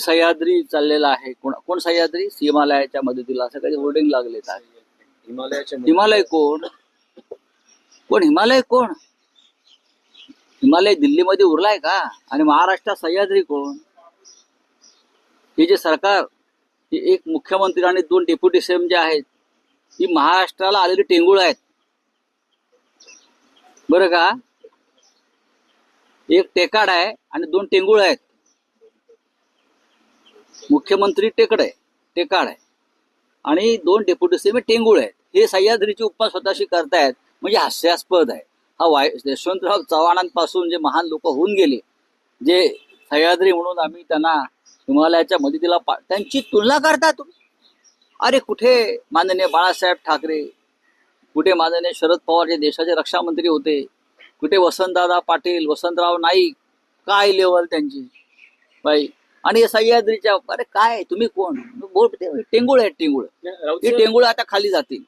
सह्याद्री चाललेला आहे. कोण सह्याद्री? हिमालयाच्या मदतीला असं काही होर्डिंग लागलेत आहे. हिमालय कोण? हिमालय कोण? हिमालय दिल्लीमध्ये उरलाय का? आणि महाराष्ट्रात सह्याद्री कोण? हे जे सरकार, हे एक मुख्यमंत्री आणि 2 डेप्युटी सीएम जे आहेत, ही महाराष्ट्राला आलेली टेंगुळ आहेत बरं का. एक टेकाड आहे आणि 2 टेंगुळ आहेत. मुख्यमंत्री टेकाड आहे आणि 2 डेप्युटी सीएम टेंगुळ आहेत. हे सह्याद्रीची उपमा स्वतःशी करतायत, म्हणजे हास्यास्पद आहे. हा यशवंतराव चव्हाणांपासून जे महान लोक होऊन गेले, जे सह्याद्री म्हणून आम्ही त्यांना हिमालयाच्या मदतीला त्यांची तुलना करता तुम्ही. अरे कुठे माननीय बाळासाहेब ठाकरे, कुठे माननीय शरद पवार जे देशाचे रक्षा मंत्री होते, कुठे वसंतदादा पाटील, वसंतराव नाईक, काय लेवल त्यांची बाई. आणि सह्याद्रीच्या, अरे काय तुम्ही कोण? टेंगुळ आहेत टेंगुळ. ही टेंगुळ आता खाली जातील.